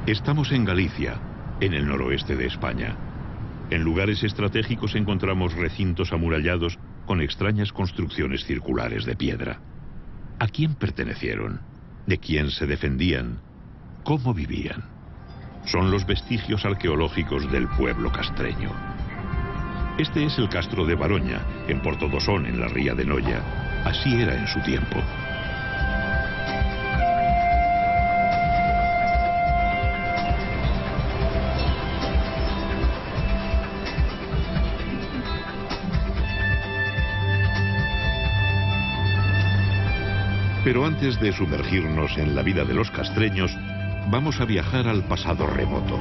Estamos en Galicia, en el noroeste de España. En lugares estratégicos encontramos recintos amurallados con extrañas construcciones circulares de piedra. ¿A quién pertenecieron? ¿De quién se defendían? ¿Cómo vivían? Son los vestigios arqueológicos del pueblo castreño. Este es el castro de Baroña, en Portodosón, en la ría de Noia. Así era en su tiempo. Pero antes de sumergirnos en la vida de los castreños, vamos a viajar al pasado remoto.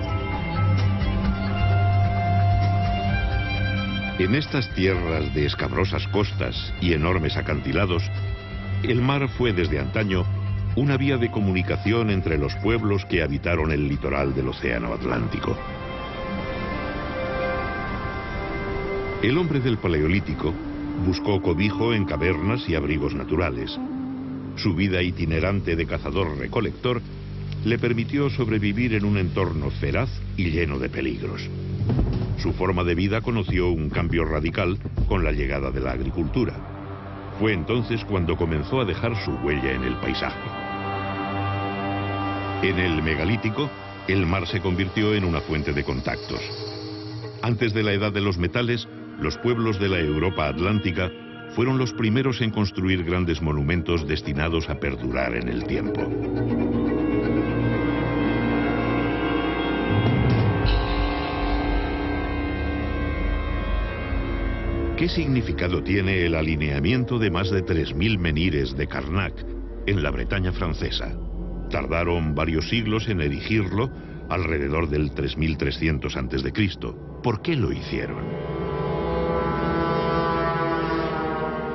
En estas tierras de escabrosas costas y enormes acantilados, el mar fue desde antaño una vía de comunicación entre los pueblos que habitaron el litoral del Océano Atlántico. El hombre del Paleolítico buscó cobijo en cavernas y abrigos naturales. Su vida itinerante de cazador-recolector le permitió sobrevivir en un entorno feraz y lleno de peligros. Su forma de vida conoció un cambio radical con la llegada de la agricultura. Fue entonces cuando comenzó a dejar su huella en el paisaje. En el megalítico, el mar se convirtió en una fuente de contactos. Antes de la edad de los metales, los pueblos de la Europa atlántica fueron los primeros en construir grandes monumentos destinados a perdurar en el tiempo. ¿Qué significado tiene el alineamiento de más de 3000 menhires de Carnac en la Bretaña francesa? Tardaron varios siglos en erigirlo, alrededor del 3300 a.C. ¿Por qué lo hicieron?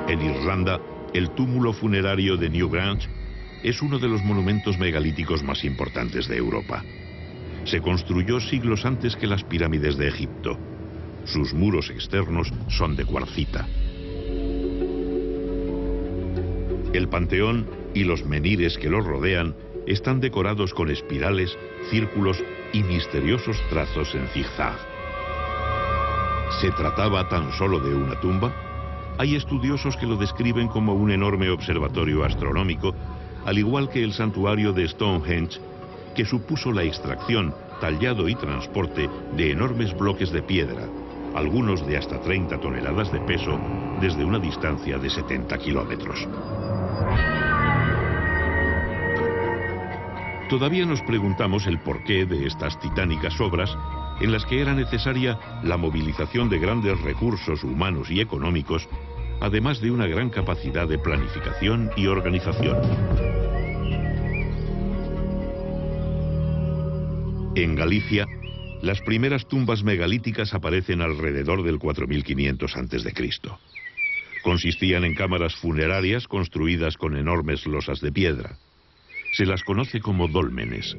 En Irlanda, el túmulo funerario de Newgrange es uno de los monumentos megalíticos más importantes de Europa. Se construyó siglos antes que las pirámides de Egipto. Sus muros externos son de cuarcita. El panteón y los menhires que lo rodean están decorados con espirales, círculos y misteriosos trazos en zigzag. ¿Se trataba tan solo de una tumba? Hay estudiosos que lo describen como un enorme observatorio astronómico, al igual que el santuario de Stonehenge, que supuso la extracción, tallado y transporte de enormes bloques de piedra, algunos de hasta 30 toneladas de peso, desde una distancia de 70 kilómetros. Todavía nos preguntamos el porqué de estas titánicas obras, en las que era necesaria la movilización de grandes recursos humanos y económicos, además de una gran capacidad de planificación y organización. En Galicia, las primeras tumbas megalíticas aparecen alrededor del 4500 a.C. Consistían en cámaras funerarias construidas con enormes losas de piedra. Se las conoce como dólmenes.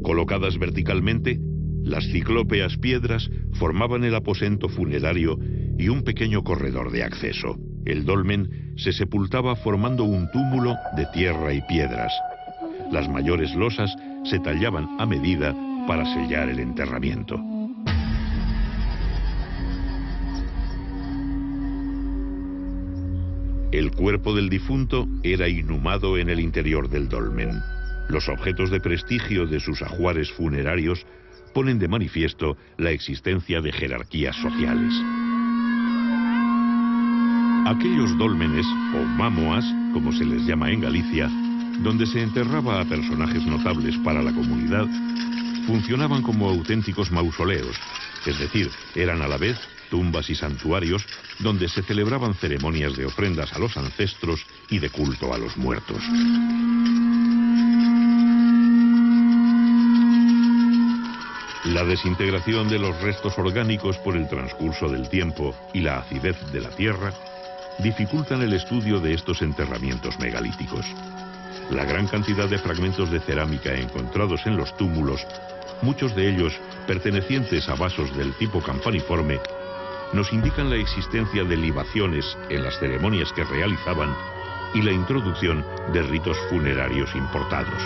Colocadas verticalmente, las ciclópeas piedras formaban el aposento funerario y un pequeño corredor de acceso. El dolmen se sepultaba formando un túmulo de tierra y piedras. Las mayores losas se tallaban a medida para sellar el enterramiento. El cuerpo del difunto era inhumado en el interior del dolmen. Los objetos de prestigio de sus ajuares funerarios ponen de manifiesto la existencia de jerarquías sociales. Aquellos dólmenes, o mámoas, como se les llama en Galicia, donde se enterraba a personajes notables para la comunidad, funcionaban como auténticos mausoleos, es decir, eran a la vez tumbas y santuarios donde se celebraban ceremonias de ofrendas a los ancestros y de culto a los muertos. La desintegración de los restos orgánicos por el transcurso del tiempo y la acidez de la tierra dificultan el estudio de estos enterramientos megalíticos. La gran cantidad de fragmentos de cerámica encontrados en los túmulos, muchos de ellos pertenecientes a vasos del tipo campaniforme, nos indican la existencia de libaciones en las ceremonias que realizaban y la introducción de ritos funerarios importados.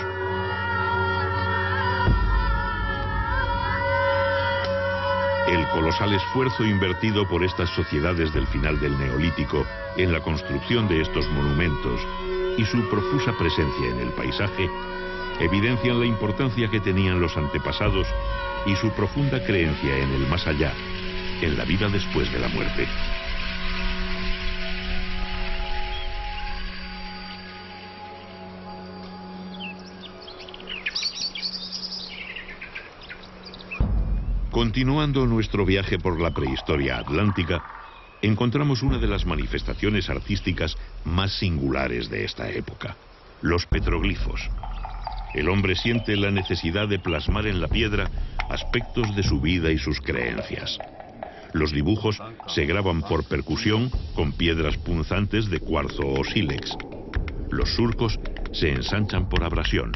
El colosal esfuerzo invertido por estas sociedades del final del Neolítico en la construcción de estos monumentos y su profusa presencia en el paisaje evidencian la importancia que tenían los antepasados y su profunda creencia en el más allá, en la vida después de la muerte. Continuando nuestro viaje por la prehistoria atlántica, encontramos una de las manifestaciones artísticas más singulares de esta época: los petroglifos. El hombre siente la necesidad de plasmar en la piedra aspectos de su vida y sus creencias. Los dibujos se graban por percusión con piedras punzantes de cuarzo o sílex. Los surcos se ensanchan por abrasión.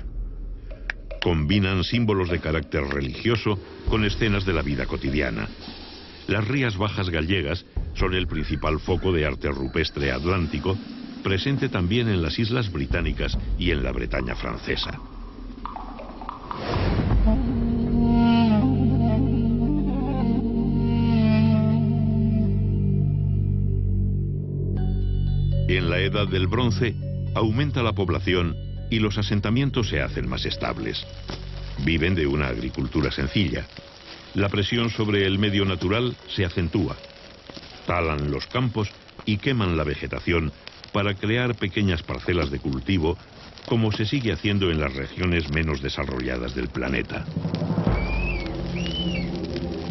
Combinan símbolos de carácter religioso con escenas de la vida cotidiana. Las Rías Bajas gallegas son el principal foco de arte rupestre atlántico, presente también en las Islas Británicas y en la Bretaña francesa. En la Edad del Bronce aumenta la población y los asentamientos se hacen más estables. Viven de una agricultura sencilla. La presión sobre el medio natural se acentúa. Talan los campos y queman la vegetación para crear pequeñas parcelas de cultivo, como se sigue haciendo en las regiones menos desarrolladas del planeta.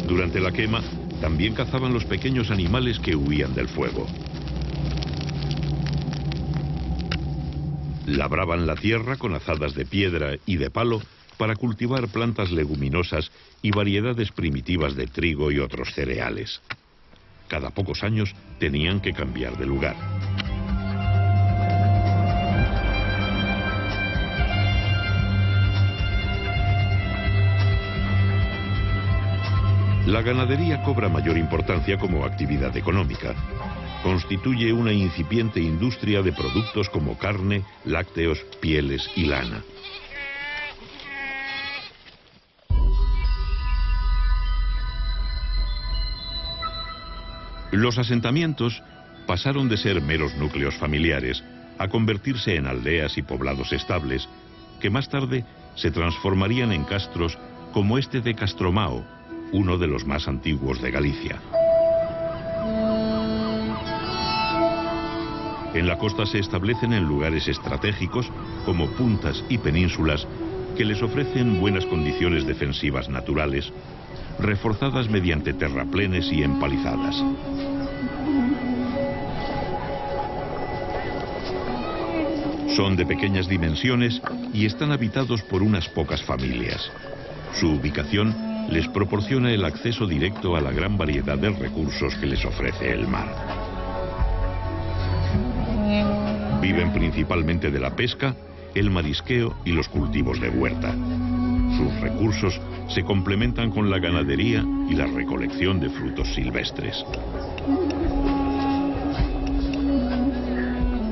Durante la quema, también cazaban los pequeños animales que huían del fuego. Labraban la tierra con azadas de piedra y de palo para cultivar plantas leguminosas y variedades primitivas de trigo y otros cereales. Cada pocos años tenían que cambiar de lugar. La ganadería cobra mayor importancia como actividad económica. Constituye una incipiente industria de productos como carne, lácteos, pieles y lana. Los asentamientos pasaron de ser meros núcleos familiares a convertirse en aldeas y poblados estables, que más tarde se transformarían en castros como este de Castromao, uno de los más antiguos de Galicia. En la costa se establecen en lugares estratégicos como puntas y penínsulas que les ofrecen buenas condiciones defensivas naturales, reforzadas mediante terraplenes y empalizadas. Son de pequeñas dimensiones y están habitados por unas pocas familias. Su ubicación les proporciona el acceso directo a la gran variedad de recursos que les ofrece el mar. Viven principalmente de la pesca, el marisqueo y los cultivos de huerta. Sus recursos se complementan con la ganadería y la recolección de frutos silvestres.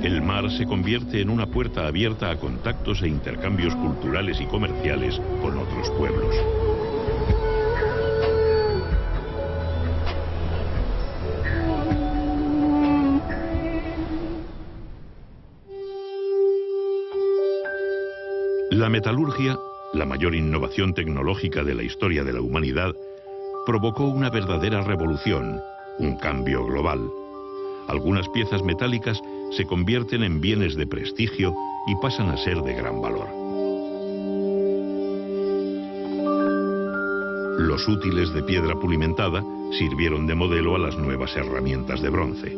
El mar se convierte en una puerta abierta a contactos e intercambios culturales y comerciales con otros pueblos. La metalurgia, la mayor innovación tecnológica de la historia de la humanidad, provocó una verdadera revolución, un cambio global. Algunas piezas metálicas se convierten en bienes de prestigio y pasan a ser de gran valor. Los útiles de piedra pulimentada sirvieron de modelo a las nuevas herramientas de bronce.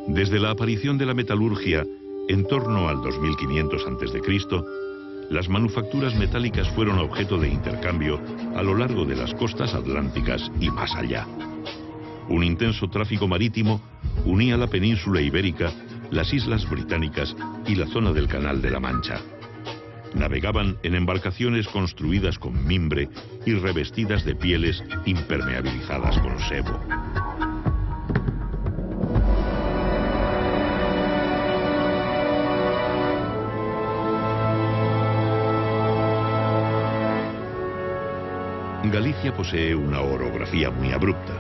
Desde la aparición de la metalurgia, en torno al 2500 a.C., las manufacturas metálicas fueron objeto de intercambio a lo largo de las costas atlánticas y más allá. Un intenso tráfico marítimo unía la península ibérica, las islas británicas y la zona del Canal de la Mancha. Navegaban en embarcaciones construidas con mimbre y revestidas de pieles impermeabilizadas con sebo. Galicia posee una orografía muy abrupta.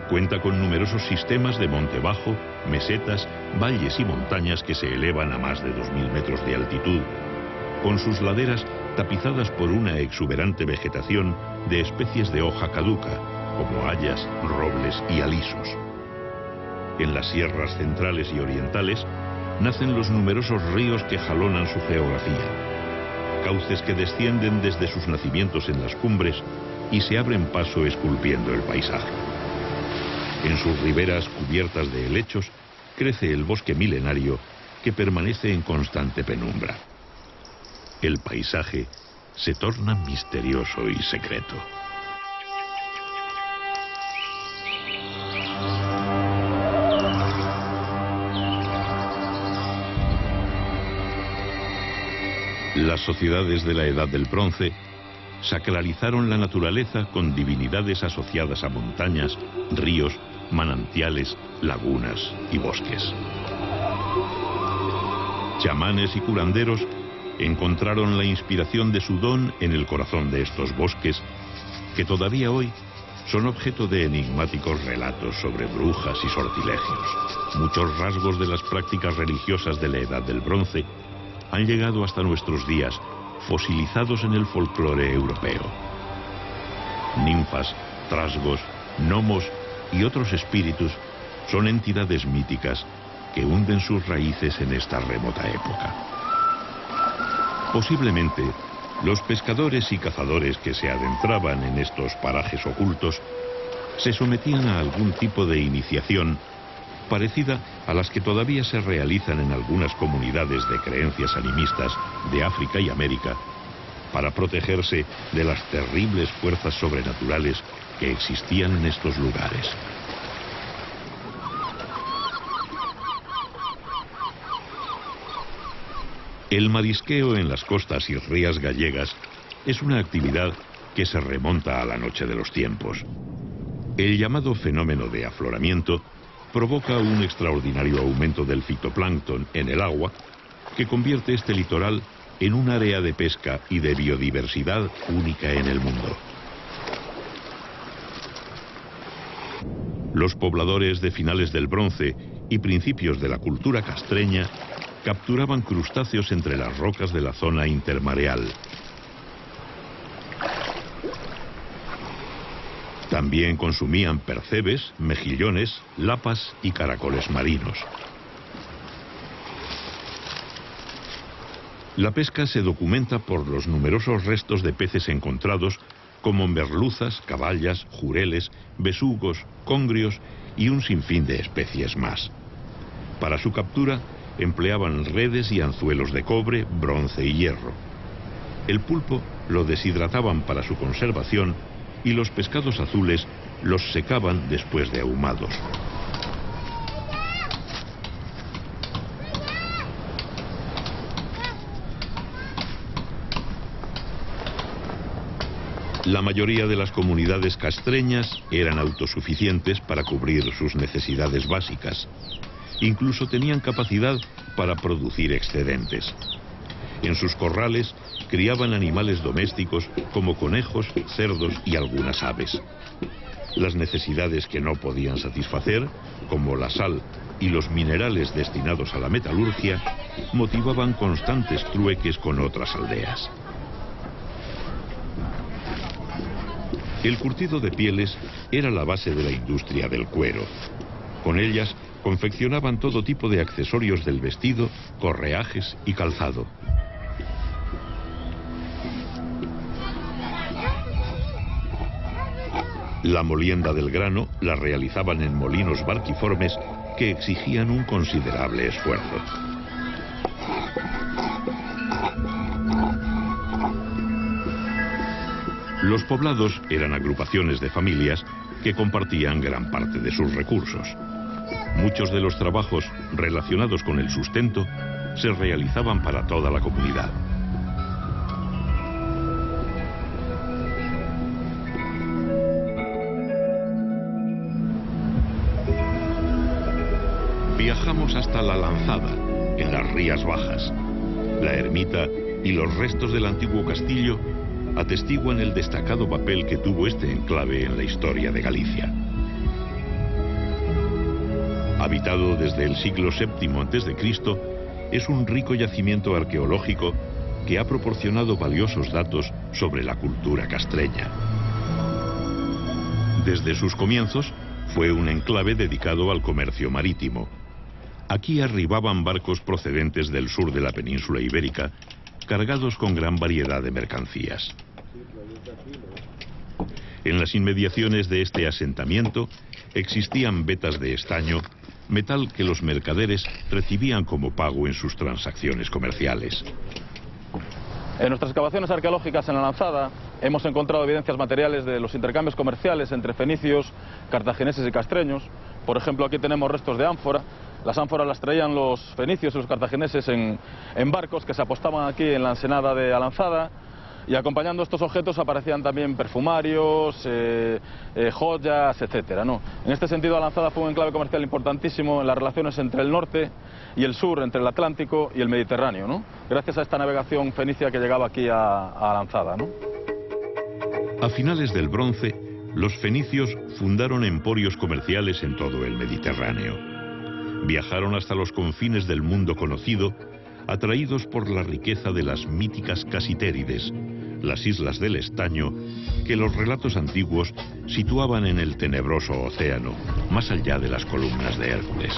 Cuenta con numerosos sistemas de monte bajo, mesetas, valles y montañas que se elevan a más de 2000 metros de altitud, con sus laderas tapizadas por una exuberante vegetación de especies de hoja caduca, como hayas, robles y alisos. En las sierras centrales y orientales nacen los numerosos ríos que jalonan su geografía, cauces que descienden desde sus nacimientos en las cumbres y se abren paso esculpiendo el paisaje. En sus riberas cubiertas de helechos crece el bosque milenario que permanece en constante penumbra. El paisaje se torna misterioso y secreto. Las sociedades de la Edad del Bronce sacralizaron la naturaleza con divinidades asociadas a montañas, ríos, manantiales, lagunas y bosques. Chamanes y curanderos encontraron la inspiración de su don en el corazón de estos bosques, que todavía hoy son objeto de enigmáticos relatos sobre brujas y sortilegios. Muchos rasgos de las prácticas religiosas de la Edad del Bronce han llegado hasta nuestros días, fosilizados en el folclore europeo. Ninfas, trasgos, gnomos y otros espíritus son entidades míticas que hunden sus raíces en esta remota época. Posiblemente, los pescadores y cazadores que se adentraban en estos parajes ocultos se sometían a algún tipo de iniciación parecida a las que todavía se realizan en algunas comunidades de creencias animistas de África y América para protegerse de las terribles fuerzas sobrenaturales que existían en estos lugares. El marisqueo en las costas y rías gallegas es una actividad que se remonta a la noche de los tiempos. El llamado fenómeno de afloramiento provoca un extraordinario aumento del fitoplancton en el agua que convierte este litoral en un área de pesca y de biodiversidad única en el mundo. Los pobladores de finales del Bronce y principios de la cultura castreña capturaban crustáceos entre las rocas de la zona intermareal. También consumían percebes, mejillones, lapas y caracoles marinos. La pesca se documenta por los numerosos restos de peces encontrados, como merluzas, caballas, jureles, besugos, congrios y un sinfín de especies más. Para su captura empleaban redes y anzuelos de cobre, bronce y hierro. El pulpo lo deshidrataban para su conservación y los pescados azules los secaban después de ahumados. La mayoría de las comunidades castreñas eran autosuficientes para cubrir sus necesidades básicas. Incluso tenían capacidad para producir excedentes. En sus corrales criaban animales domésticos como conejos, cerdos y algunas aves. Las necesidades que no podían satisfacer, como la sal y los minerales destinados a la metalurgia, motivaban constantes trueques con otras aldeas. El curtido de pieles era la base de la industria del cuero. Con ellas confeccionaban todo tipo de accesorios del vestido, correajes y calzado. La molienda del grano la realizaban en molinos barquiformes que exigían un considerable esfuerzo. Los poblados eran agrupaciones de familias que compartían gran parte de sus recursos. Muchos de los trabajos relacionados con el sustento se realizaban para toda la comunidad. Viajamos hasta La Lanzada, en las Rías Bajas. La ermita y los restos del antiguo castillo atestiguan el destacado papel que tuvo este enclave en la historia de Galicia. Habitado desde el siglo VII a.C., es un rico yacimiento arqueológico que ha proporcionado valiosos datos sobre la cultura castreña. Desde sus comienzos, fue un enclave dedicado al comercio marítimo. Aquí arribaban barcos procedentes del sur de la península ibérica, cargados con gran variedad de mercancías. En las inmediaciones de este asentamiento existían vetas de estaño, metal que los mercaderes recibían como pago en sus transacciones comerciales. En nuestras excavaciones arqueológicas en la Lanzada hemos encontrado evidencias materiales de los intercambios comerciales entre fenicios, cartagineses y castreños. Por ejemplo, aquí tenemos restos de ánfora. Las ánforas las traían los fenicios y los cartagineses en barcos que se apostaban aquí en la ensenada de Alanzada. Y acompañando estos objetos aparecían también perfumarios, joyas, etcétera, ¿no? En este sentido, Alanzada fue un enclave comercial importantísimo en las relaciones entre el norte y el sur, entre el Atlántico y el Mediterráneo, ¿no? Gracias a esta navegación fenicia que llegaba aquí a Alanzada, ¿no? A finales del Bronce, los fenicios fundaron emporios comerciales en todo el Mediterráneo. Viajaron hasta los confines del mundo conocido, atraídos por la riqueza de las míticas Casitérides, las islas del estaño, que los relatos antiguos situaban en el tenebroso océano, más allá de las columnas de Hércules.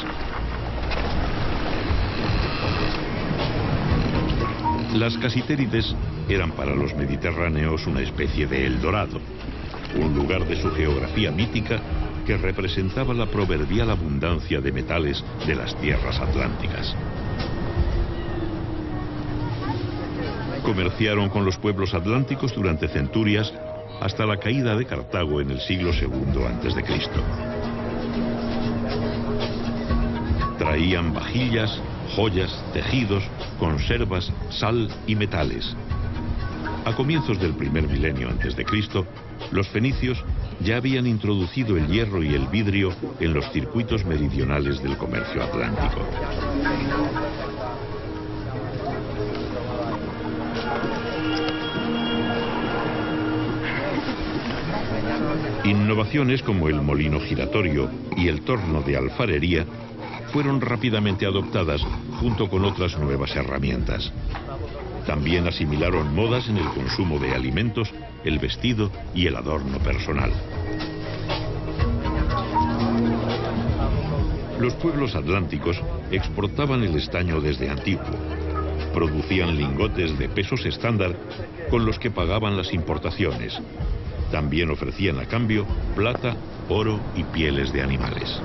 Las Casitérides eran para los mediterráneos una especie de Eldorado, un lugar de su geografía mítica que representaba la proverbial abundancia de metales de las tierras atlánticas. Comerciaron con los pueblos atlánticos durante centurias hasta la caída de Cartago en el siglo II a.C. Traían vajillas, joyas, tejidos, conservas, sal y metales. A comienzos del primer milenio a.C., los fenicios ya habían introducido el hierro y el vidrio en los circuitos meridionales del comercio atlántico. Innovaciones como el molino giratorio y el torno de alfarería fueron rápidamente adoptadas junto con otras nuevas herramientas. También asimilaron modas en el consumo de alimentos, el vestido y el adorno personal. Los pueblos atlánticos exportaban el estaño desde antiguo. Producían lingotes de pesos estándar con los que pagaban las importaciones. También ofrecían a cambio plata, oro y pieles de animales.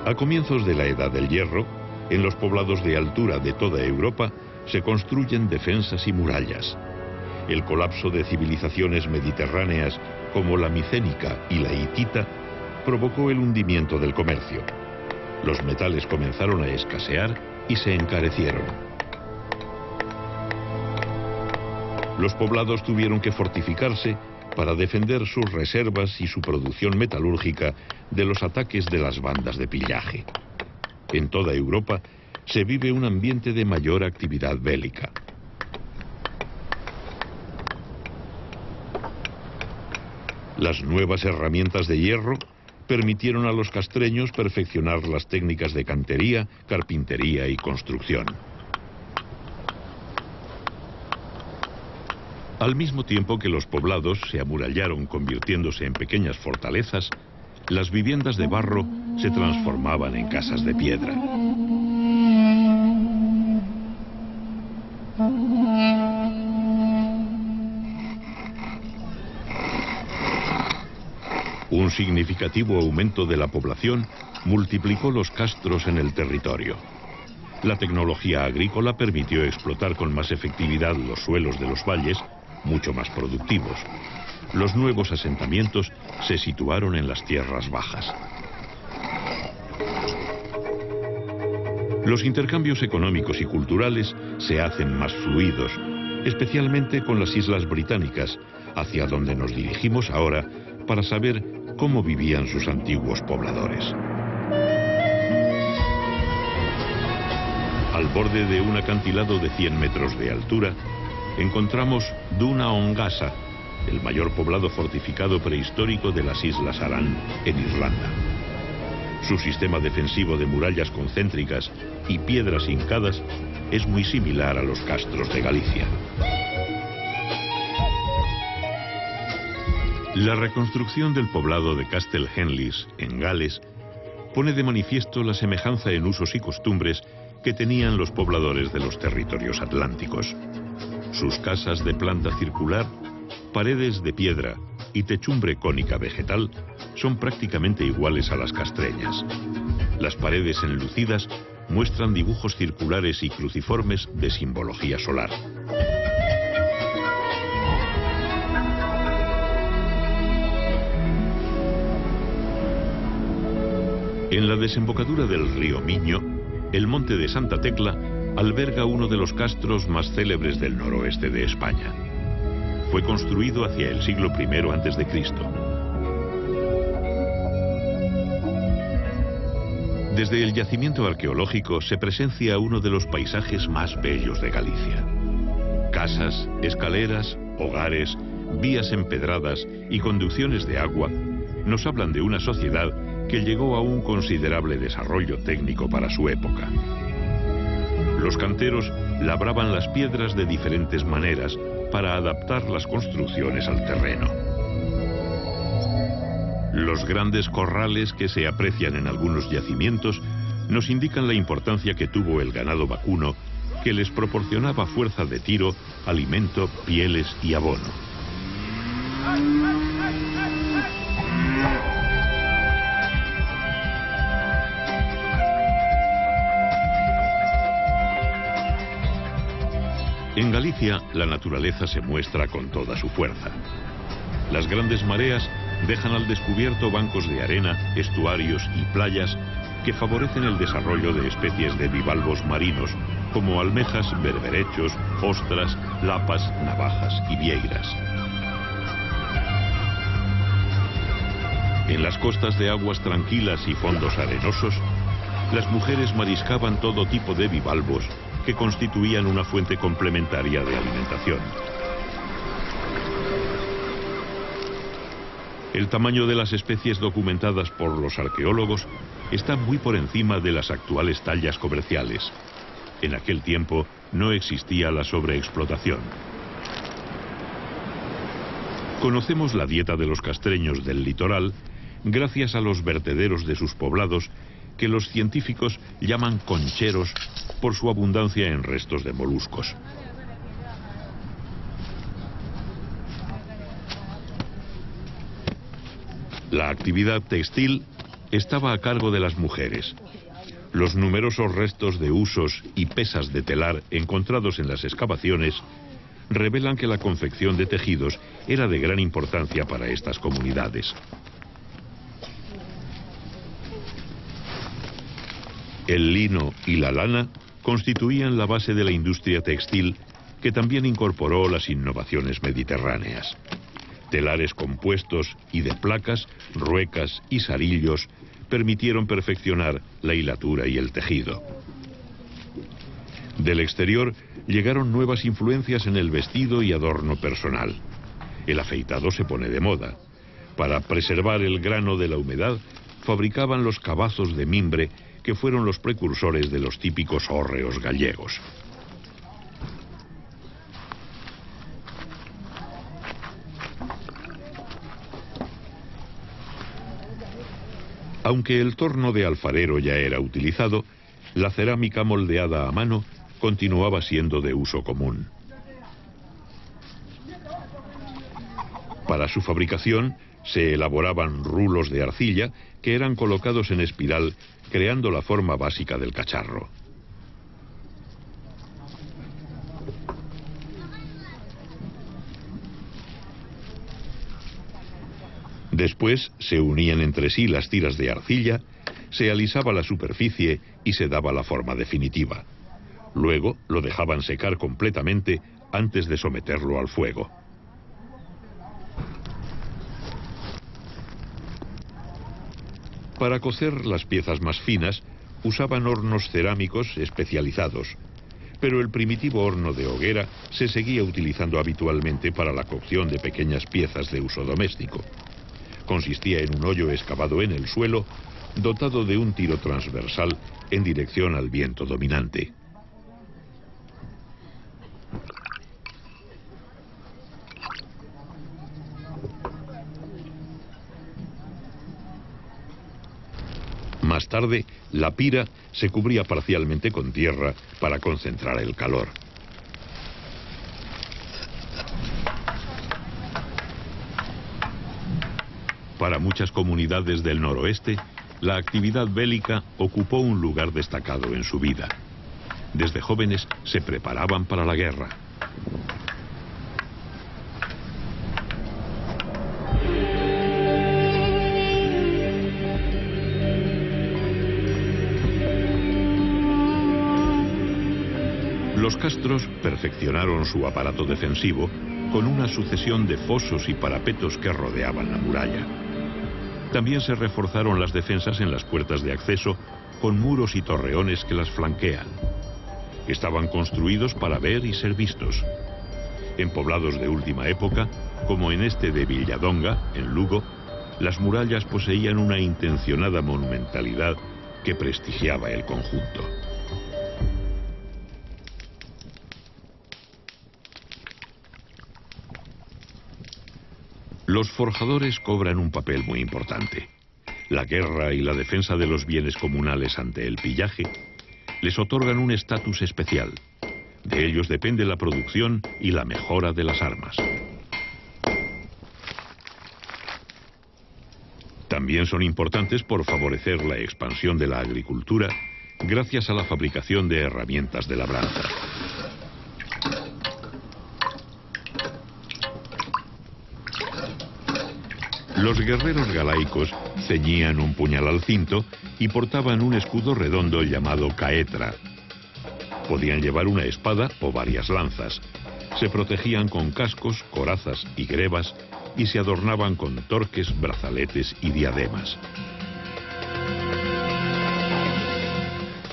A comienzos de la Edad del Hierro, en los poblados de altura de toda Europa se construyen defensas y murallas. El colapso de civilizaciones mediterráneas como la micénica y la hitita provocó el hundimiento del comercio. Los metales comenzaron a escasear y se encarecieron. Los poblados tuvieron que fortificarse para defender sus reservas y su producción metalúrgica de los ataques de las bandas de pillaje. En toda Europa se vive un ambiente de mayor actividad bélica. Las nuevas herramientas de hierro permitieron a los castreños perfeccionar las técnicas de cantería, carpintería y construcción. Al mismo tiempo que los poblados se amurallaron convirtiéndose en pequeñas fortalezas, las viviendas de barro se transformaban en casas de piedra. Un significativo aumento de la población multiplicó los castros en el territorio. La tecnología agrícola permitió explotar con más efectividad los suelos de los valles, mucho más productivos. Los nuevos asentamientos se situaron en las tierras bajas. Los intercambios económicos y culturales se hacen más fluidos, especialmente con las islas británicas, hacia donde nos dirigimos ahora para saber cómo vivían sus antiguos pobladores. Al borde de un acantilado de 100 metros de altura, encontramos Duna Ongasa, el mayor poblado fortificado prehistórico de las Islas Aran, en Irlanda. Su sistema defensivo de murallas concéntricas y piedras hincadas es muy similar a los castros de Galicia. La reconstrucción del poblado de Castelhenlis, en Gales, pone de manifiesto la semejanza en usos y costumbres que tenían los pobladores de los territorios atlánticos. Sus casas de planta circular, paredes de piedra y techumbre cónica vegetal son prácticamente iguales a las castreñas. Las paredes enlucidas muestran dibujos circulares y cruciformes de simbología solar. En la desembocadura del río Miño, el monte de Santa Tecla alberga uno de los castros más célebres del noroeste de España. Fue construido hacia el siglo I a.C. Desde el yacimiento arqueológico se presencia uno de los paisajes más bellos de Galicia. Casas, escaleras, hogares, vías empedradas y conducciones de agua nos hablan de una sociedad que llegó a un considerable desarrollo técnico para su época. Los canteros labraban las piedras de diferentes maneras para adaptar las construcciones al terreno. Los grandes corrales que se aprecian en algunos yacimientos nos indican la importancia que tuvo el ganado vacuno, que les proporcionaba fuerza de tiro, alimento, pieles y abono. En Galicia, la naturaleza se muestra con toda su fuerza. Las grandes mareas dejan al descubierto bancos de arena, estuarios y playas que favorecen el desarrollo de especies de bivalvos marinos, como almejas, berberechos, ostras, lapas, navajas y vieiras. En las costas de aguas tranquilas y fondos arenosos, las mujeres mariscaban todo tipo de bivalvos que constituían una fuente complementaria de alimentación. El tamaño de las especies documentadas por los arqueólogos está muy por encima de las actuales tallas comerciales. En aquel tiempo no existía la sobreexplotación. Conocemos la dieta de los castreños del litoral gracias a los vertederos de sus poblados, que los científicos llaman concheros por su abundancia en restos de moluscos. La actividad textil estaba a cargo de las mujeres. Los numerosos restos de husos y pesas de telar encontrados en las excavaciones revelan que la confección de tejidos era de gran importancia para estas comunidades. El lino y la lana constituían la base de la industria textil, que también incorporó las innovaciones mediterráneas. Telares compuestos y de placas, ruecas y sarillos permitieron perfeccionar la hilatura y el tejido. Del exterior llegaron nuevas influencias en el vestido y adorno personal. El afeitado se pone de moda. Para preservar el grano de la humedad, fabricaban los cabazos de mimbre, que fueron los precursores de los típicos hórreos gallegos. Aunque el torno de alfarero ya era utilizado, la cerámica moldeada a mano continuaba siendo de uso común. Para su fabricación se elaboraban rulos de arcilla que eran colocados en espiral, creando la forma básica del cacharro. Después se unían entre sí las tiras de arcilla, se alisaba la superficie y se daba la forma definitiva. Luego lo dejaban secar completamente antes de someterlo al fuego. Para cocer las piezas más finas, usaban hornos cerámicos especializados, pero el primitivo horno de hoguera se seguía utilizando habitualmente para la cocción de pequeñas piezas de uso doméstico. Consistía en un hoyo excavado en el suelo, dotado de un tiro transversal en dirección al viento dominante. Más tarde, la pira se cubría parcialmente con tierra para concentrar el calor. Para muchas comunidades del noroeste, la actividad bélica ocupó un lugar destacado en su vida. Desde jóvenes se preparaban para la guerra. Los castros perfeccionaron su aparato defensivo con una sucesión de fosos y parapetos que rodeaban la muralla. También se reforzaron las defensas en las puertas de acceso con muros y torreones que las flanquean. Estaban construidos para ver y ser vistos. En poblados de última época, como en este de Villadonga, en Lugo, las murallas poseían una intencionada monumentalidad que prestigiaba el conjunto. Los forjadores cobran un papel muy importante. La guerra y la defensa de los bienes comunales ante el pillaje les otorgan un estatus especial. De ellos depende la producción y la mejora de las armas. También son importantes por favorecer la expansión de la agricultura gracias a la fabricación de herramientas de labranza. Los guerreros galaicos ceñían un puñal al cinto y portaban un escudo redondo llamado caetra. Podían llevar una espada o varias lanzas. Se protegían con cascos, corazas y grebas y se adornaban con torques, brazaletes y diademas.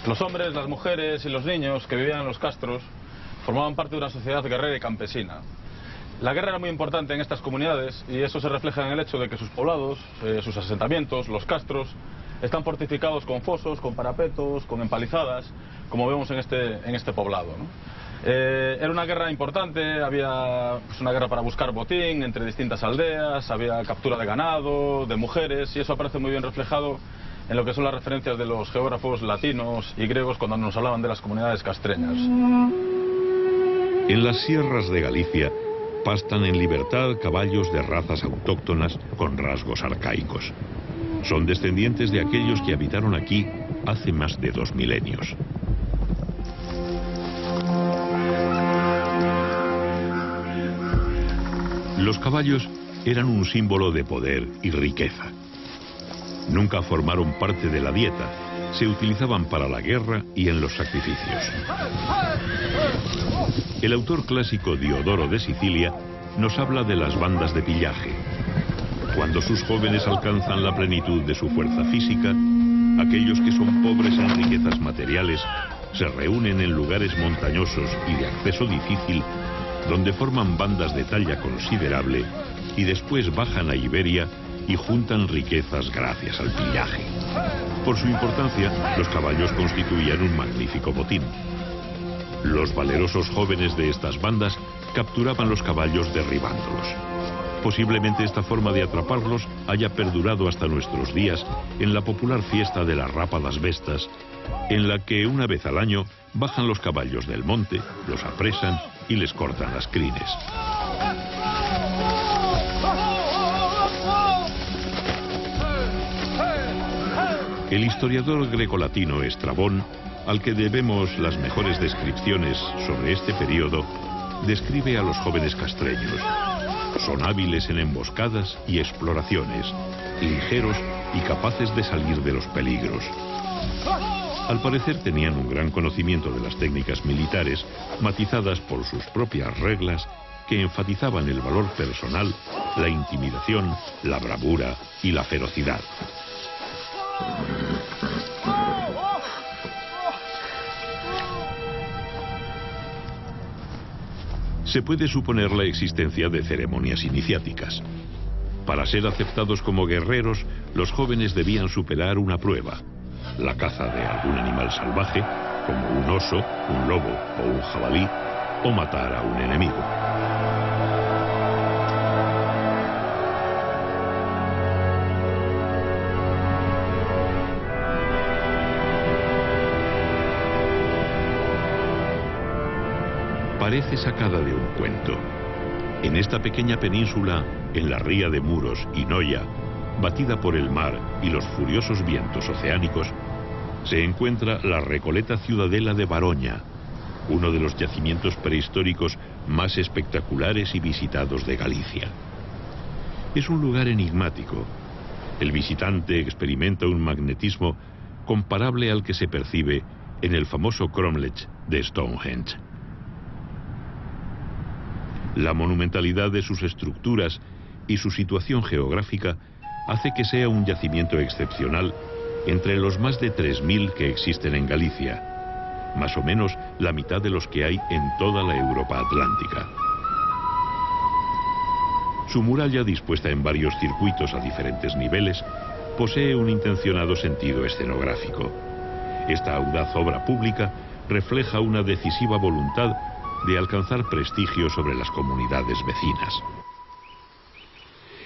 Los hombres, las mujeres y los niños que vivían en los castros formaban parte de una sociedad guerrera y campesina. La guerra era muy importante en estas comunidades y eso se refleja en el hecho de que sus poblados, sus asentamientos, los castros, están fortificados con fosos, con parapetos, con empalizadas, como vemos en este poblado, ¿no? Era una guerra importante, había una guerra para buscar botín entre distintas aldeas, había captura de ganado, de mujeres, y eso aparece muy bien reflejado en lo que son las referencias de los geógrafos latinos y griegos cuando nos hablaban de las comunidades castreñas. En las sierras de Galicia pastan en libertad caballos de razas autóctonas con rasgos arcaicos. Son descendientes de aquellos que habitaron aquí hace más de 2 milenios. Los caballos eran un símbolo de poder y riqueza. Nunca formaron parte de la dieta, se utilizaban para la guerra y en los sacrificios. El autor clásico Diodoro de Sicilia nos habla de las bandas de pillaje. Cuando sus jóvenes alcanzan la plenitud de su fuerza física, aquellos que son pobres en riquezas materiales se reúnen en lugares montañosos y de acceso difícil, donde forman bandas de talla considerable y después bajan a Iberia y juntan riquezas gracias al pillaje. Por su importancia, los caballos constituían un magnífico botín. Los valerosos jóvenes de estas bandas capturaban los caballos derribándolos. Posiblemente esta forma de atraparlos haya perdurado hasta nuestros días en la popular fiesta de las rápadas bestas, en la que una vez al año bajan los caballos del monte, los apresan y les cortan las crines. El historiador grecolatino Estrabón, al que debemos las mejores descripciones sobre este periodo, describe a los jóvenes castreños. Son hábiles en emboscadas y exploraciones, ligeros y capaces de salir de los peligros. Al parecer tenían un gran conocimiento de las técnicas militares, matizadas por sus propias reglas, que enfatizaban el valor personal, la intimidación, la bravura y la ferocidad. se puede suponer la existencia de ceremonias iniciáticas. Para ser aceptados como guerreros, los jóvenes debían superar una prueba: la caza de algún animal salvaje, como un oso, un lobo o un jabalí, o matar a un enemigo. Parece sacada de un cuento. En esta pequeña península, en la ría de Muros y Noia, batida por el mar y los furiosos vientos oceánicos, se encuentra la recoleta ciudadela de Baroña, uno de los yacimientos prehistóricos más espectaculares y visitados de Galicia. Es un lugar enigmático. El visitante experimenta un magnetismo comparable al que se percibe en el famoso cromlech de Stonehenge. La monumentalidad de sus estructuras y su situación geográfica hace que sea un yacimiento excepcional entre los más de 3000 que existen en Galicia, más o menos la mitad de los que hay en toda la Europa atlántica. Su muralla, dispuesta en varios circuitos a diferentes niveles, posee un intencionado sentido escenográfico. Esta audaz obra pública refleja una decisiva voluntad de alcanzar prestigio sobre las comunidades vecinas.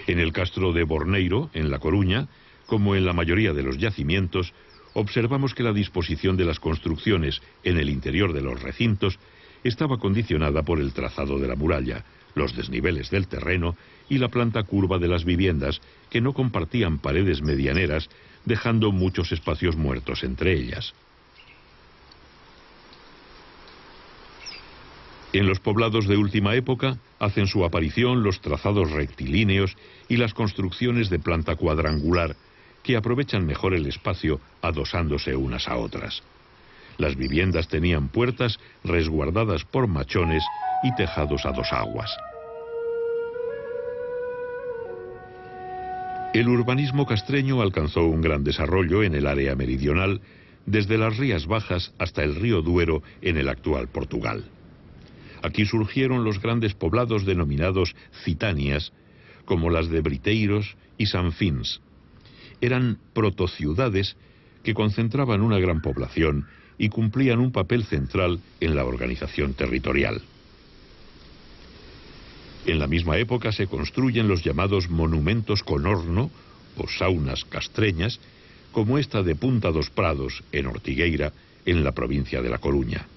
En el castro de Borneiro, en La Coruña, como en la mayoría de los yacimientos, observamos que la disposición de las construcciones en el interior de los recintos estaba condicionada por el trazado de la muralla, los desniveles del terreno y la planta curva de las viviendas, que no compartían paredes medianeras, dejando muchos espacios muertos entre ellas. En los poblados de última época hacen su aparición los trazados rectilíneos y las construcciones de planta cuadrangular, que aprovechan mejor el espacio adosándose unas a otras. Las viviendas tenían puertas resguardadas por machones y tejados a dos aguas. El urbanismo castreño alcanzó un gran desarrollo en el área meridional, desde las Rías Bajas hasta el río Duero en el actual Portugal. Aquí surgieron los grandes poblados denominados citanias, como las de Briteiros y Sanfins. Eran protociudades que concentraban una gran población y cumplían un papel central en la organización territorial. En la misma época se construyen los llamados monumentos con horno o saunas castreñas, como esta de Punta dos Prados, en Ortigueira, en la provincia de La Coruña.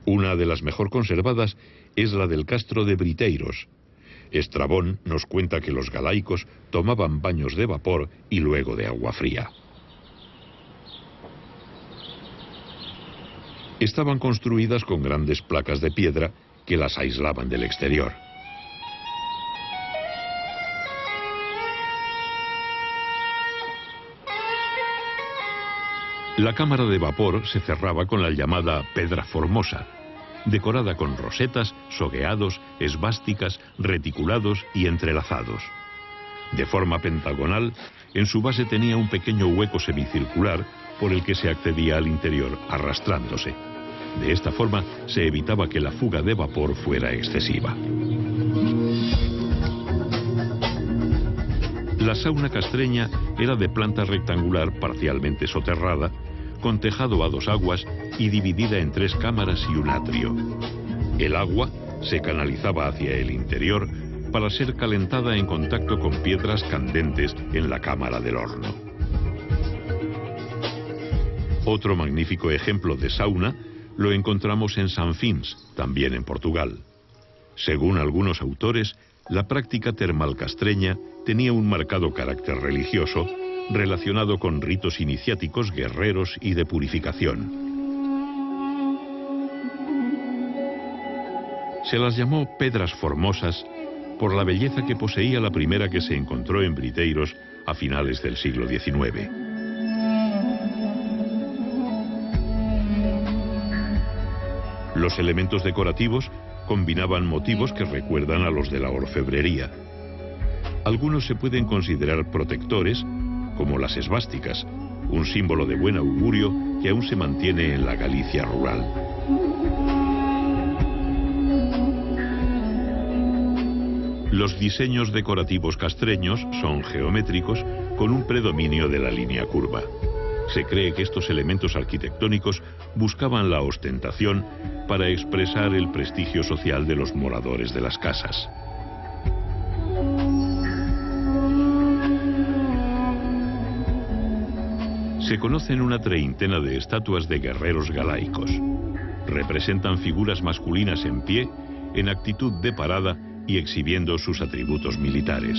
Una de las mejor conservadas es la del castro de Briteiros. Estrabón nos cuenta que los galaicos tomaban baños de vapor y luego de agua fría. Estaban construidas con grandes placas de piedra que las aislaban del exterior. La cámara de vapor se cerraba con la llamada pedra formosa, decorada con rosetas, sogueados, esvásticas, reticulados y entrelazados. De forma pentagonal, en su base tenía un pequeño hueco semicircular por el que se accedía al interior arrastrándose. De esta forma se evitaba que la fuga de vapor fuera excesiva. La sauna castreña era de planta rectangular parcialmente soterrada, con tejado a dos aguas y dividida en 3 cámaras y un atrio. El agua se canalizaba hacia el interior para ser calentada en contacto con piedras candentes en la cámara del horno. Otro magnífico ejemplo de sauna lo encontramos en Sanfins, también en Portugal. Según algunos autores, la práctica termal castreña tenía un marcado carácter religioso, relacionado con ritos iniciáticos, guerreros y de purificación. Se las llamó pedras formosas por la belleza que poseía la primera que se encontró en Briteiros a finales del siglo XIX. Los elementos decorativos combinaban motivos que recuerdan a los de la orfebrería. Algunos se pueden considerar protectores, como las esvásticas, un símbolo de buen augurio que aún se mantiene en la Galicia rural. Los diseños decorativos castreños son geométricos con un predominio de la línea curva. Se cree que estos elementos arquitectónicos buscaban la ostentación para expresar el prestigio social de los moradores de las casas. Se conocen una treintena de estatuas de guerreros galaicos. Representan figuras masculinas en pie, en actitud de parada y exhibiendo sus atributos militares.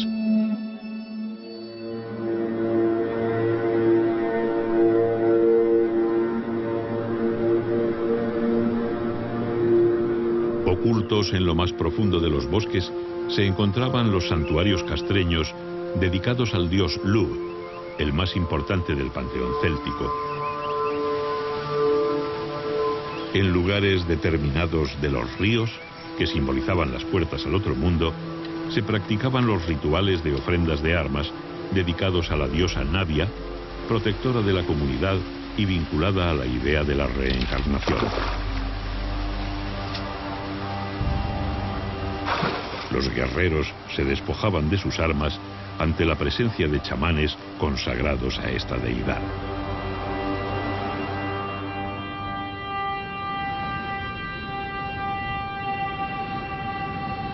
Ocultos en lo más profundo de los bosques se encontraban los santuarios castreños dedicados al dios Lugh, el más importante del panteón céltico. En lugares determinados de los ríos, que simbolizaban las puertas al otro mundo, se practicaban los rituales de ofrendas de armas dedicados a la diosa Nadia, protectora de la comunidad y vinculada a la idea de la reencarnación. Los guerreros se despojaban de sus armas ante la presencia de chamanes consagrados a esta deidad.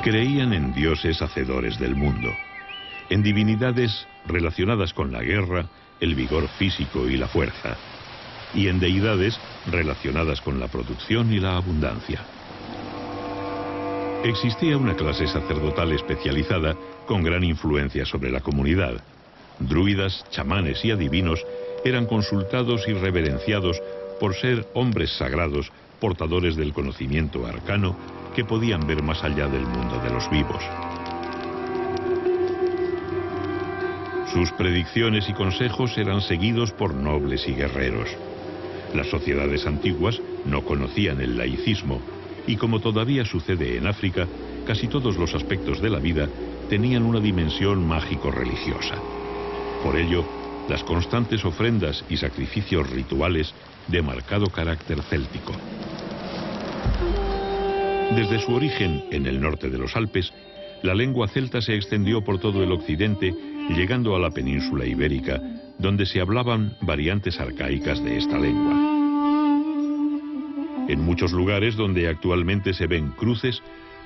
Creían en dioses hacedores del mundo, en divinidades relacionadas con la guerra, el vigor físico y la fuerza, y en deidades relacionadas con la producción y la abundancia. Existía una clase sacerdotal especializada con gran influencia sobre la comunidad. Druidas, chamanes y adivinos eran consultados y reverenciados por ser hombres sagrados, portadores del conocimiento arcano, que podían ver más allá del mundo de los vivos. Sus predicciones y consejos eran seguidos por nobles y guerreros. Las sociedades antiguas no conocían el laicismo, y como todavía sucede en África, casi todos los aspectos de la vida tenían una dimensión mágico-religiosa. Por ello, las constantes ofrendas y sacrificios rituales de marcado carácter céltico. Desde su origen en el norte de los Alpes, la lengua celta se extendió por todo el occidente, llegando a la península ibérica, donde se hablaban variantes arcaicas de esta lengua. En muchos lugares donde actualmente se ven cruces,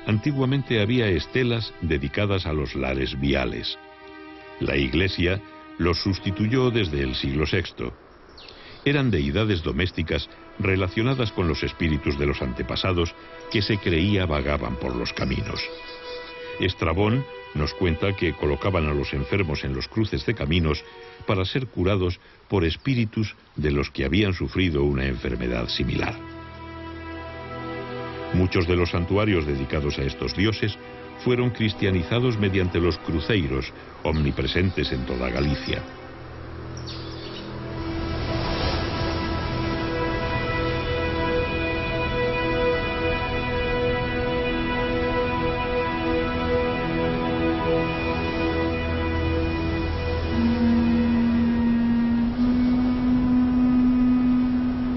antiguamente había estelas dedicadas a los lares viales. La Iglesia los sustituyó desde el siglo VI. Eran deidades domésticas relacionadas con los espíritus de los antepasados que se creía vagaban por los caminos. Estrabón nos cuenta que colocaban a los enfermos en los cruces de caminos para ser curados por espíritus de los que habían sufrido una enfermedad similar. Muchos de los santuarios dedicados a estos dioses fueron cristianizados mediante los cruceiros, omnipresentes en toda Galicia.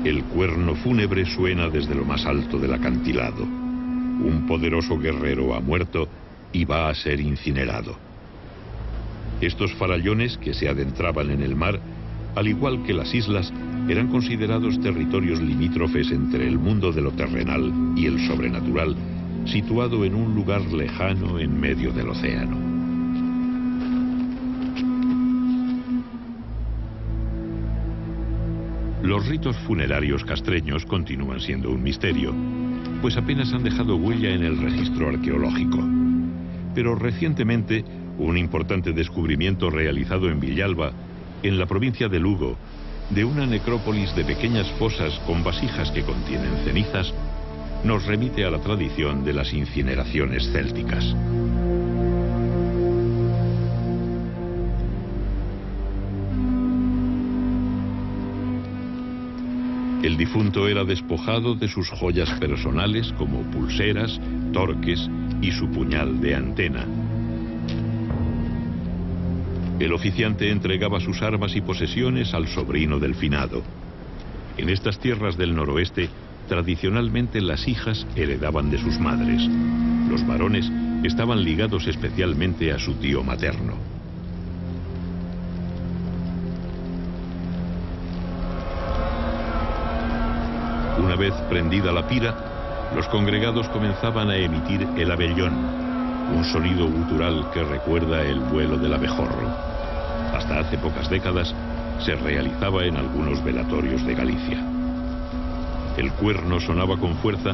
El cuerno fúnebre suena desde lo más alto del acantilado. Un poderoso guerrero ha muerto y va a ser incinerado. Estos farallones que se adentraban en el mar, al igual que las islas, eran considerados territorios limítrofes entre el mundo de lo terrenal y el sobrenatural, situado en un lugar lejano en medio del océano. Los ritos funerarios castreños continúan siendo un misterio, pues apenas han dejado huella en el registro arqueológico. Pero recientemente, un importante descubrimiento realizado en Villalba, en la provincia de Lugo, de una necrópolis de pequeñas fosas con vasijas que contienen cenizas, nos remite a la tradición de las incineraciones célticas. El difunto era despojado de sus joyas personales como pulseras, torques y su puñal de antena. El oficiante entregaba sus armas y posesiones al sobrino del finado. En estas tierras del noroeste, tradicionalmente las hijas heredaban de sus madres. Los varones estaban ligados especialmente a su tío materno. Una vez prendida la pira, los congregados comenzaban a emitir el abellón, un sonido gutural que recuerda el vuelo del abejorro. Hasta hace pocas décadas se realizaba en algunos velatorios de Galicia. El cuerno sonaba con fuerza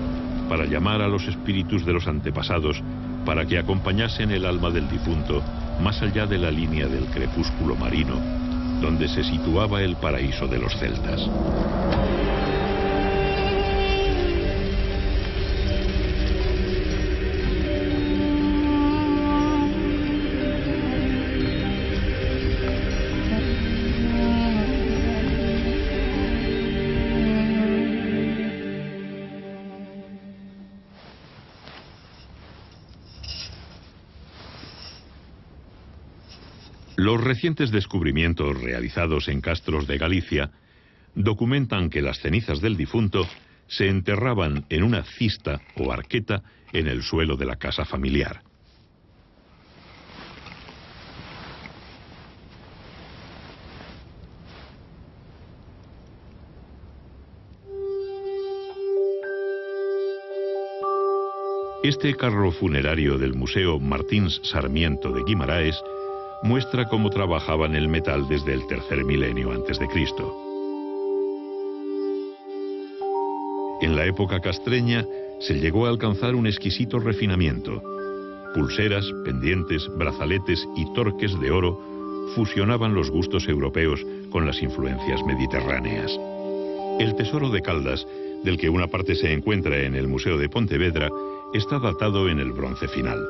para llamar a los espíritus de los antepasados para que acompañasen el alma del difunto más allá de la línea del crepúsculo marino, donde se situaba el paraíso de los celtas. Los recientes descubrimientos realizados en castros de Galicia documentan que las cenizas del difunto se enterraban en una cista o arqueta en el suelo de la casa familiar. Este carro funerario del Museo Martins Sarmiento de Guimaraes muestra cómo trabajaban el metal desde el tercer milenio antes de Cristo. En la época castreña se llegó a alcanzar un exquisito refinamiento. Pulseras, pendientes, brazaletes y torques de oro fusionaban los gustos europeos con las influencias mediterráneas. El tesoro de Caldas, del que una parte se encuentra en el Museo de Pontevedra, está datado en el bronce final.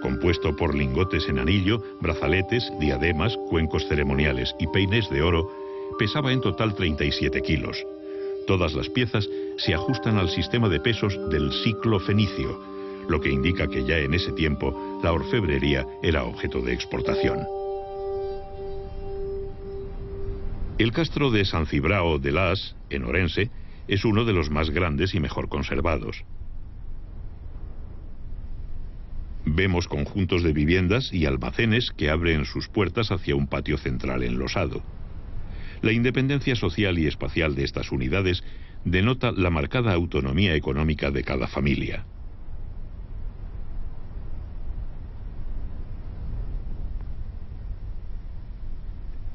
Compuesto por lingotes en anillo, brazaletes, diademas, cuencos ceremoniales y peines de oro, pesaba en total 37 kilos. Todas las piezas se ajustan al sistema de pesos del ciclo fenicio, lo que indica que ya en ese tiempo la orfebrería era objeto de exportación. El castro de San Cibrao de Las, en Orense, es uno de los más grandes y mejor conservados. Vemos conjuntos de viviendas y almacenes que abren sus puertas hacia un patio central enlosado. La independencia social y espacial de estas unidades denota la marcada autonomía económica de cada familia.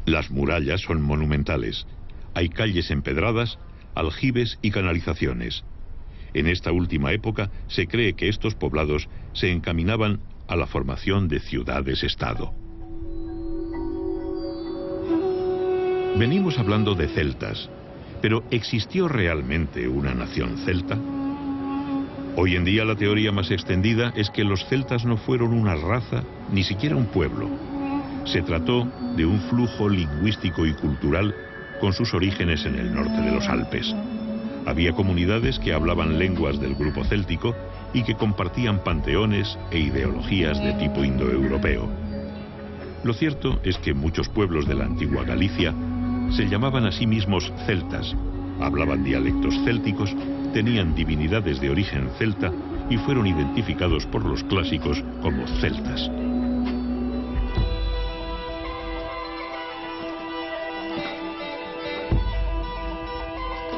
Las murallas son monumentales. Hay calles empedradas, aljibes y canalizaciones. En esta última época se cree que estos poblados se encaminaban a la formación de ciudades-estado. Venimos hablando de celtas, pero ¿existió realmente una nación celta? Hoy en día la teoría más extendida es que los celtas no fueron una raza, ni siquiera un pueblo. Se trató de un flujo lingüístico y cultural con sus orígenes en el norte de los Alpes. Había comunidades que hablaban lenguas del grupo céltico y que compartían panteones e ideologías de tipo indoeuropeo. Lo cierto es que muchos pueblos de la antigua Galicia se llamaban a sí mismos celtas, hablaban dialectos célticos, tenían divinidades de origen celta y fueron identificados por los clásicos como celtas.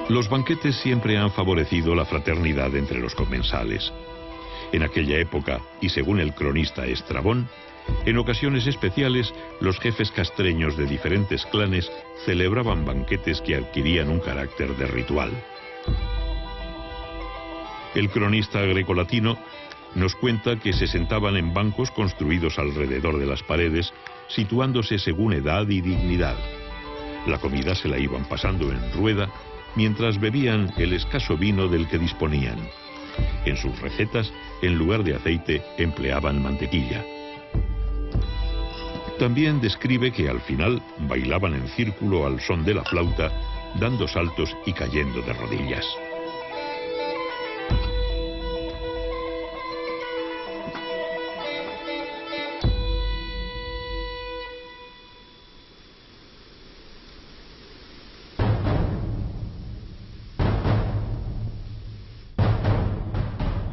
Los banquetes siempre han favorecido la fraternidad entre los comensales. En aquella época, y según el cronista Estrabón, en ocasiones especiales, los jefes castreños de diferentes clanes celebraban banquetes que adquirían un carácter de ritual. El cronista grecolatino nos cuenta que se sentaban en bancos construidos alrededor de las paredes, situándose según edad y dignidad. La comida se la iban pasando en rueda, mientras bebían el escaso vino del que disponían. En sus recetas, en lugar de aceite, empleaban mantequilla. También describe que al final bailaban en círculo al son de la flauta, dando saltos y cayendo de rodillas.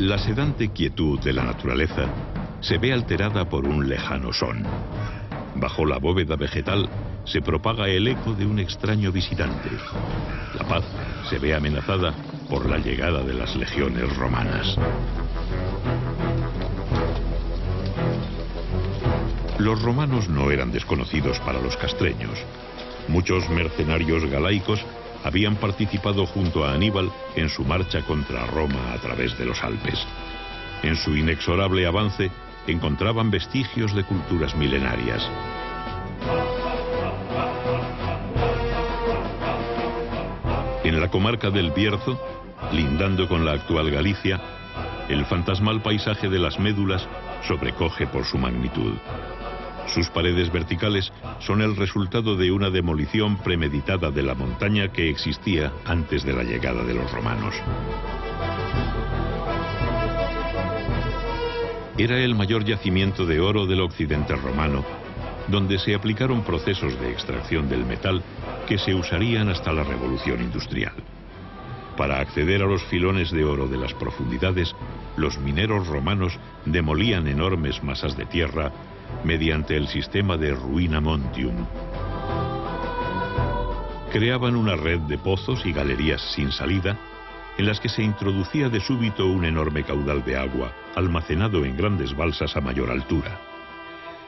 La sedante quietud de la naturaleza se ve alterada por un lejano son. Bajo la bóveda vegetal se propaga el eco de un extraño visitante. La paz se ve amenazada por la llegada de las legiones romanas. Los romanos no eran desconocidos para los castreños. Muchos mercenarios galaicos habían participado junto a Aníbal en su marcha contra Roma a través de los Alpes. En su inexorable avance encontraban vestigios de culturas milenarias. En la comarca del Bierzo, lindando con la actual Galicia, el fantasmal paisaje de las Médulas sobrecoge por su magnitud. Sus paredes verticales son el resultado de una demolición premeditada de la montaña que existía antes de la llegada de los romanos. Era el mayor yacimiento de oro del occidente romano, donde se aplicaron procesos de extracción del metal que se usarían hasta la Revolución Industrial. Para acceder a los filones de oro de las profundidades, los mineros romanos demolían enormes masas de tierra mediante el sistema de ruina montium. Creaban una red de pozos y galerías sin salida, en las que se introducía de súbito un enorme caudal de agua, almacenado en grandes balsas a mayor altura.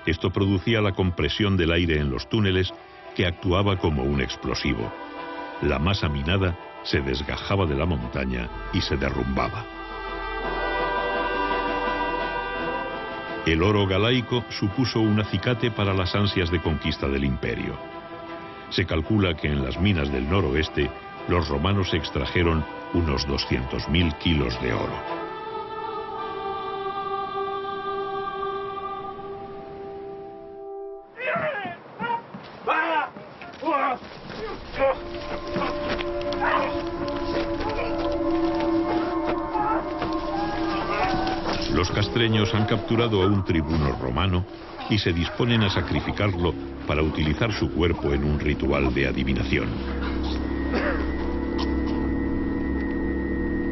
Esto producía la compresión del aire en los túneles, que actuaba como un explosivo. La masa minada se desgajaba de la montaña y se derrumbaba. El oro galaico supuso un acicate para las ansias de conquista del imperio. Se calcula que en las minas del noroeste los romanos extrajeron unos 200.000 kilos de oro. Los castreños han capturado a un tribuno romano y se disponen a sacrificarlo para utilizar su cuerpo en un ritual de adivinación.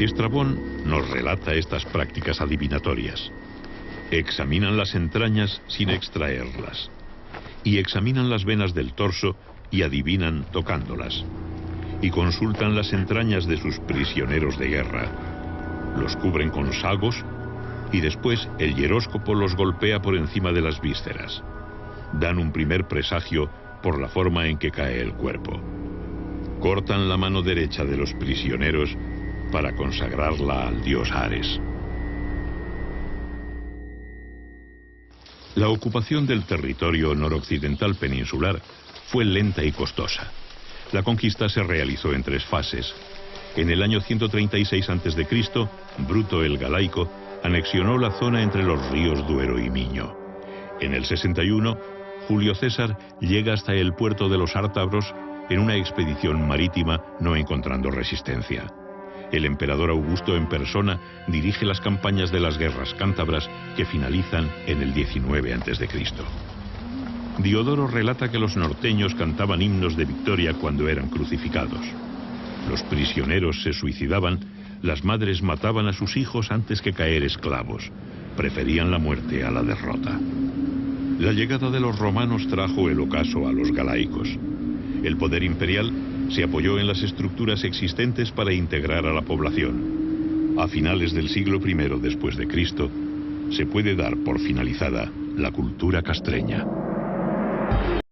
Estrabón nos relata estas prácticas adivinatorias. Examinan las entrañas sin extraerlas, y examinan las venas del torso y adivinan tocándolas, y consultan las entrañas de sus prisioneros de guerra. Los cubren con sagos y después el hieróscopo los golpea por encima de las vísceras. Dan un primer presagio por la forma en que cae el cuerpo. Cortan la mano derecha de los prisioneros para consagrarla al dios Ares. La ocupación del territorio noroccidental peninsular fue lenta y costosa. La conquista se realizó en 3 fases. En el año 136 a.C., Bruto el Galaico anexionó la zona entre los ríos Duero y Miño. En el 61, Julio César llega hasta el puerto de los Ártabros en una expedición marítima, no encontrando resistencia. El emperador Augusto en persona dirige las campañas de las guerras cántabras, que finalizan en el 19 a.C. Diodoro relata que los norteños cantaban himnos de victoria cuando eran crucificados. Los prisioneros se suicidaban, las madres mataban a sus hijos antes que caer esclavos. Preferían la muerte a la derrota. La llegada de los romanos trajo el ocaso a los galaicos. El poder imperial se apoyó en las estructuras existentes para integrar a la población. A finales del siglo I después de Cristo, se puede dar por finalizada la cultura castreña.